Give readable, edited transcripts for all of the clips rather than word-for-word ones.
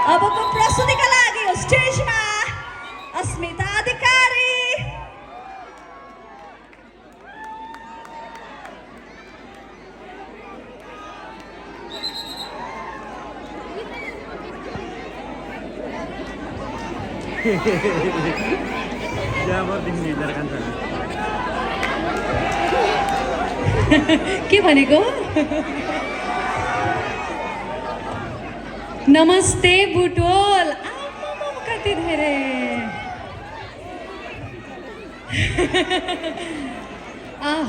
अबको प्रस्तुतिका लागि स्टेजमा अस्मिता अधिकारी। के भनेको? नमस्ते बुटोल। कति धेरै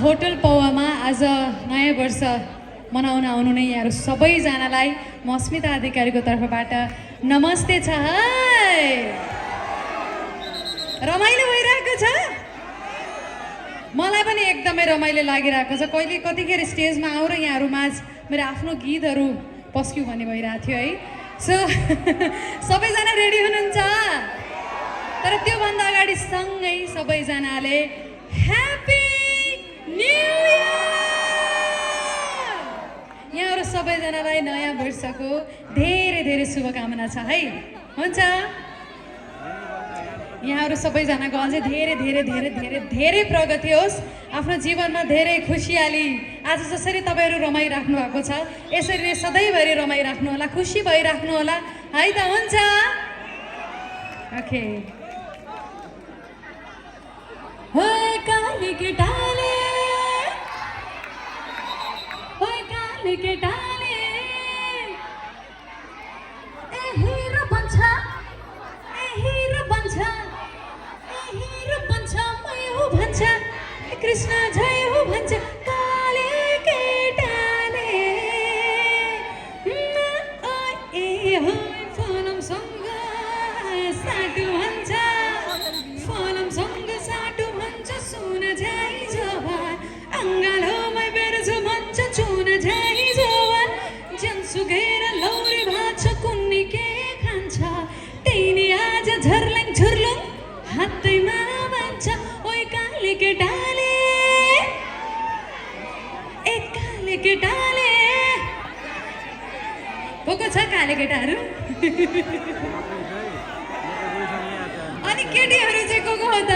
होटल पौवामा आज नयाँ वर्ष मनाउन आउनु नै यहाँहरू सबैजनालाई म अस्मिता अधिकारीको तर्फबाट नमस्ते छ। है रमाइलो भइरहेको छ, मलाई पनि एकदमै रमाइलो लागिरहेको छ। कहिले कतिखेर स्टेजमा आउँ र यहाँहरू माझ मेरो आफ्नो गीतहरू पस्क्यौँ भन्ने भइरहेको थियो है। सो सबैजना रेडी हुनुहुन्छ? तर त्योभन्दा अगाडि सँगै सबैजनाले ह्याप्पी न्यू इयर! यहाँहरू सबैजनालाई नयाँ वर्षको धेरै धेरै शुभकामना छ है। हुन्छ, यहाँहरू सबैजनाको अझै धेरै धेरै धेरै धेरै धेरै प्रगति होस्, आफ्नो जीवनमा धेरै खुसियाली। आज जसरी तपाईँहरू रमाइराख्नु भएको छ यसरी नै सधैँभरि रमाइराख्नु होला, खुसी भइराख्नु होला है त। हुन्छ, ओके। होय काली केटाले, होय काली केटाले, ए हिरो बन्छ, ए हिरो बन्छ, ए हिरो बन्छ, मै हो भन्छ, कृष्ण जय हो भन्छ। काले केटाले ए हो फलमसँग साटु भन्छ, फलमसँग साटु भन्छ, सुन झै जवान अङ्गालोमै बेर्छु भन्छ, चुन झै जवान जनसुकेर लौरी भाछ, कुन्नी के खान्छ, तिनी आज झर्लङ झुर्लुङ हातैमा भन्छ। ओइ काले केटाले, ए काले केटाले, को छ काले केटाहरू? अनि केटीहरू चाहिँ को हो त?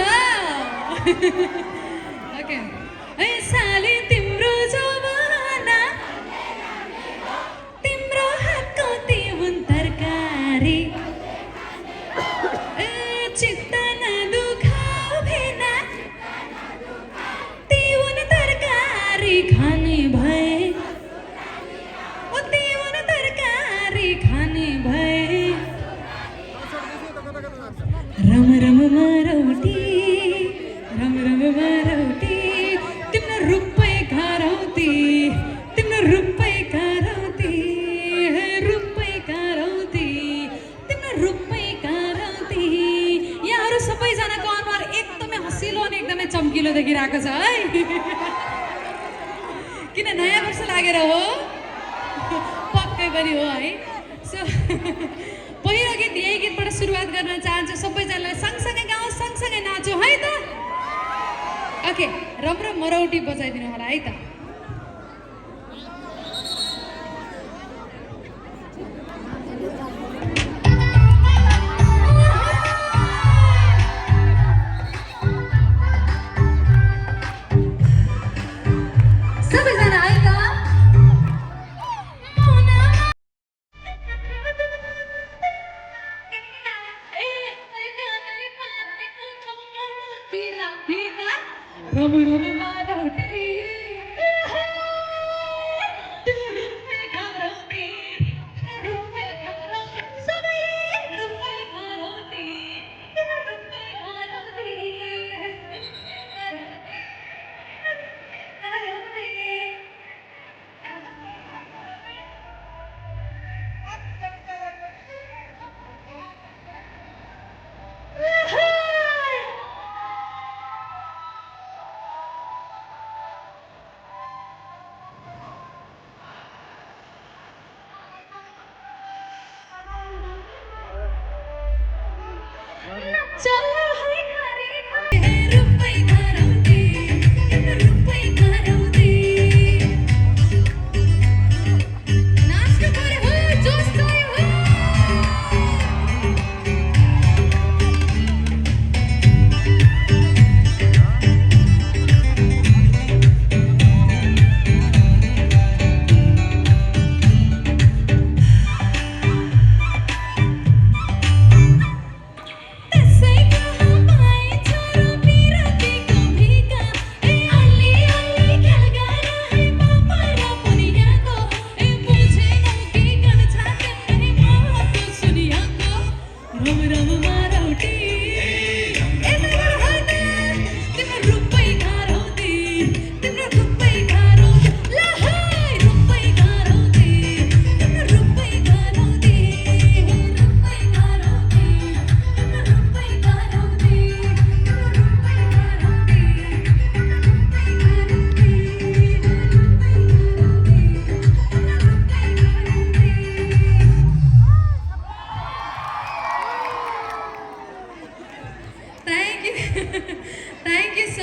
ओके। ए साली तिम्रो जमाना, तिम्रो हातको तिहुन तरकारी, ए चित्त नदुखाऊ भेना, तिहुन तरकारी खाने भए, ओ तिहुन तरकारी खाने भए, रम रम मारौटी, रम रम मारौटी, तिम्रो रूपै घरौती, तिम्रो रूपै घरौती, हे रूपै घरौती, तिम्रो रूपै घरौती। यहाँहरू सबैजनाको अनुहार एकदमै हँसिलो अनि एकदमै चम्किलो देखिरहेको छ है। किन नयाँ वर्ष लागेर हो? पक्कै पनि हो है। सो पहिलो गीत यही गीतबाट सुरुवात गर्न चाहन्छु। सबैजनालाई सँगसँगै गाउँ, सँगसँगै नाचौँ है त। ओके, राम्रो मरौटी बजाइदिनु होला है त। सबैजना है त। रम रम मारौटी, रूपै घरौती, रूपै घरौती, सबै रूपै घरौती, रूपै घरौती, चलो है हरे हरे रूपै घरौती, रूपै घरौती। नाच्नु पर्यो हो, जोस गयो हो।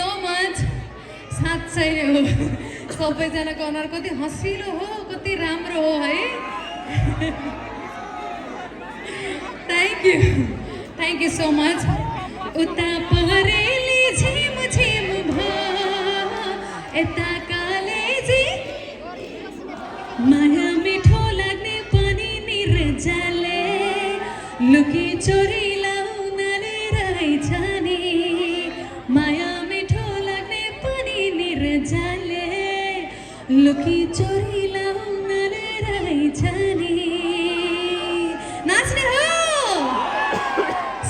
सो मच साँच्चै नै हो सबैजनाको अनुहार कति हँसिलो हो कति राम्रो हो है थ्याङ्क यू सो मच उता परेली झिम झिम यता कालेजी माया मिठो लाग्ने पनि निर्जले लुकी चोरी लाउनाले रहेछ नि माया मिठो लाग्ने पनि निर्जले लुकी चोरी लाउनाले रहेछ नि नाच्ने हो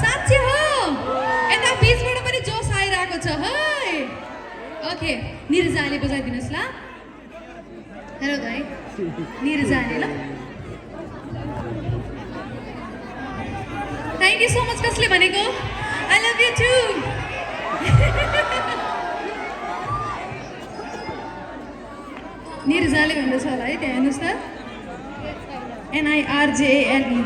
साँच्चै हो यता बिचबाट पनि जोस आइरहेको छ है ओके निर्जाले बजाइदिनुहोस् ल हेलो दाइ निर्जाले ल थ्याङ्क यू सो मच कसले भनेको आई लभ यु टु निर्जाले भन्दैछ होला है त्यहाँ हेर्नुहोस् त NIRJALE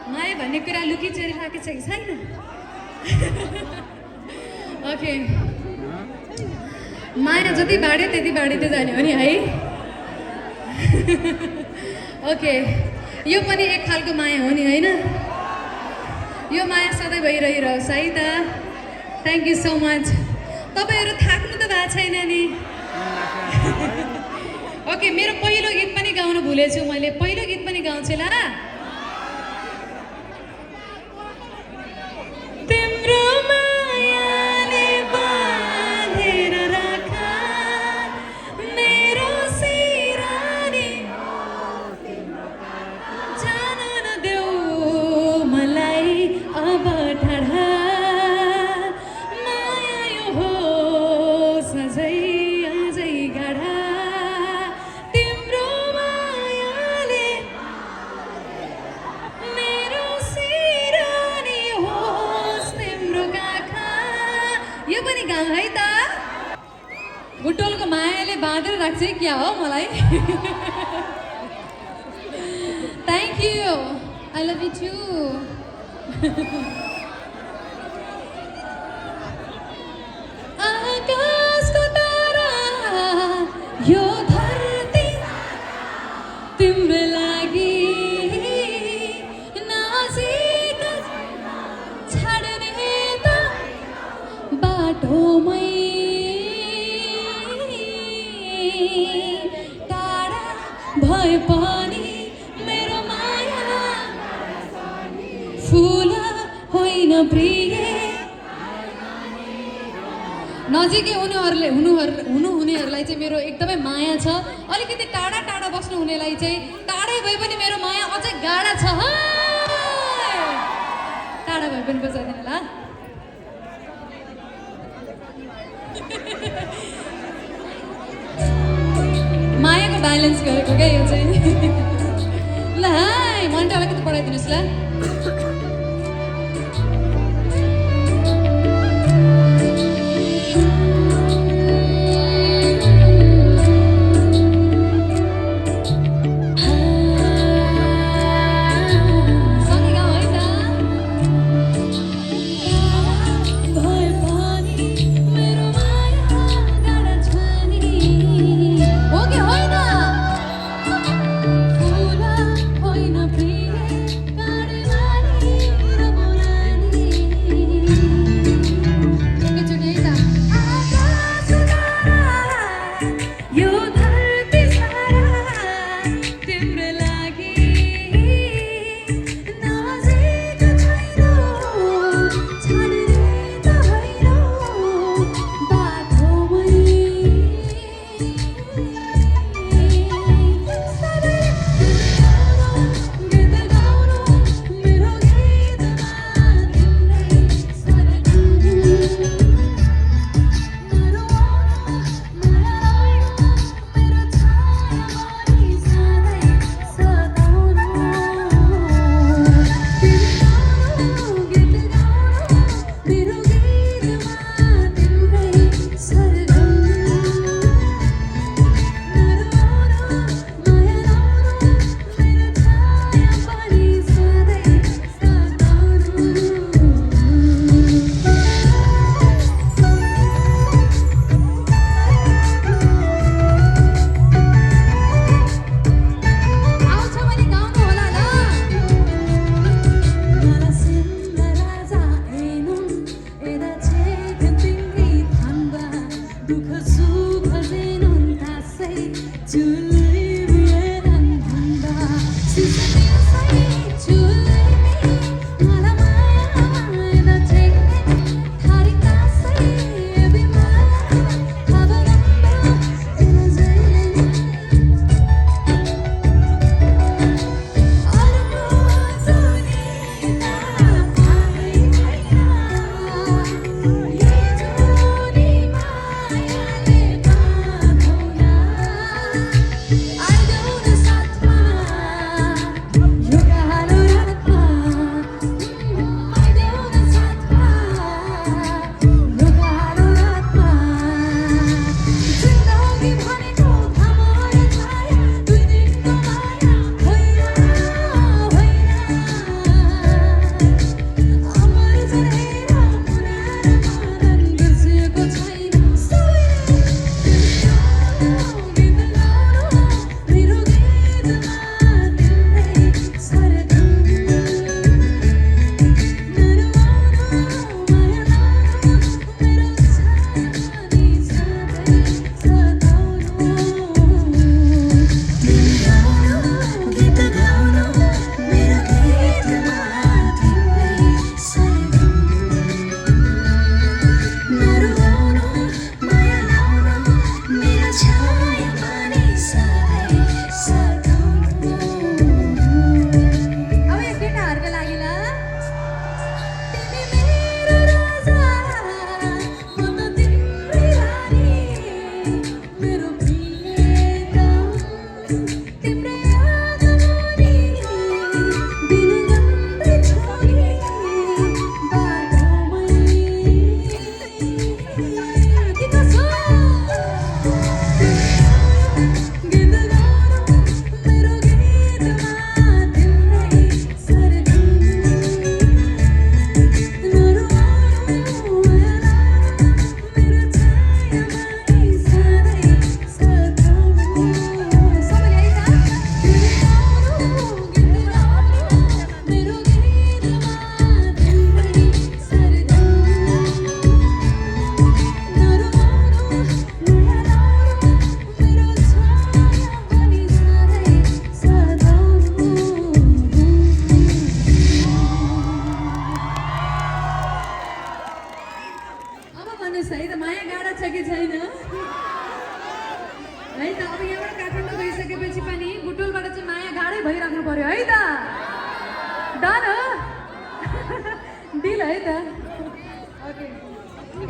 माया भन्ने कुरा लुकी चोरी राखेको छ कि छैन ओके माया जति बाँड्यो त्यति बाँडिँदै जाने हो नि है ओके यो पनि एक खालको माया हो नि होइन यो माया सधैँ भइरहिरहोस् है त थ्याङ्क यू सो मच तपाईँहरू थाक्नु त भएको छैन नि ओके मेरो पहिलो गीत पनि गाउनु भुलेछु मैले पहिलो गीत पनि गाउँछु ल तिम्रो मायाले बाँधेर राख मेरो सिरानी जान नदेऊ मलाई अब टाढा माया यो हो सजै अझै गाढा तिम्रो मायाले मेरो सिरानी होस् तिम्रो काखा यो पनि गाउँ है त बुटोलको मायाले बाँधेर राख्छ है क्या हो मलाई thank you I love you to आकाशको तारा यो धरती तिम्रो लागि नजिक छाड्ने त बाटोमै टाढा भए पनि मेरो माया फुल होइन प्रिय नजिकै हुनेहरूलाई चाहिँ मेरो एकदमै माया छ अलिकति टाढा टाढा बस्नु हुनेलाई चाहिँ टाढै भए पनि मेरो माया अझै गाढा छ है टाढा भए पनि बजाइदिनु होला मायाको ब्यालेन्स गरेको क्या यो चाहिँ ल हाई मन्टा अलिकति पढाइदिनुहोस् ल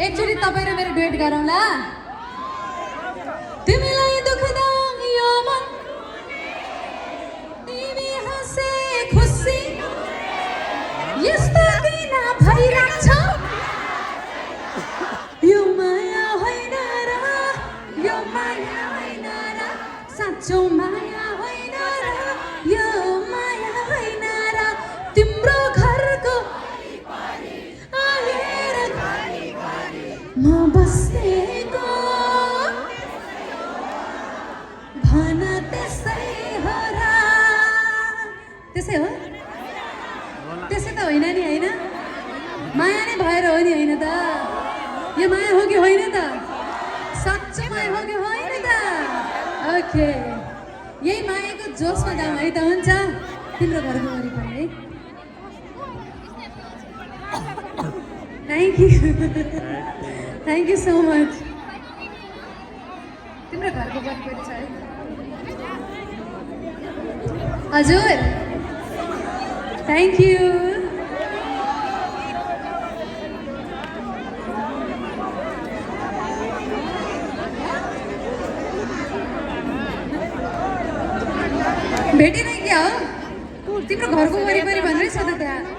एकचोटि तपाईँ र मेरो डुएट गरौँला तिमीलाई दुख्दा यो मन तिमी हाँसे खुसी यस्तो किन भइरहेछ यो माया होइन र यो माया होइन र साँचो माया होइन र यो माया होइन र तिम्रो घरको आएर म बसेको भन त्यसै हो र त्यसै हो त्यसै त होइन नि होइन माया नै भएर हो नि होइन त यो माया हो कि होइन त साँच्चै माया हो कि होइन त ओके यही मायाको जोसमा जाउँ है त हुन्छ तिम्रो घरको वरिपरि है थ्याङ्क यू सो मच तिम्रो घरको वरिपरि छ है हजुर थ्याङ्क यू भेटेन क्या हो तिम्रो घरको वरिपरि भनेरै छ त त्यहाँ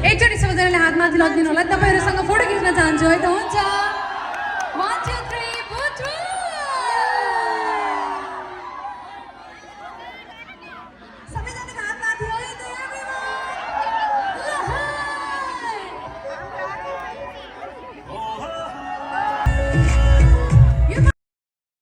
एकचोटि सबैजनाले हात माथि लगिदिनु होला तपाईँहरूसँग फोटो खिच्न चाहन्छु है त हुन्छ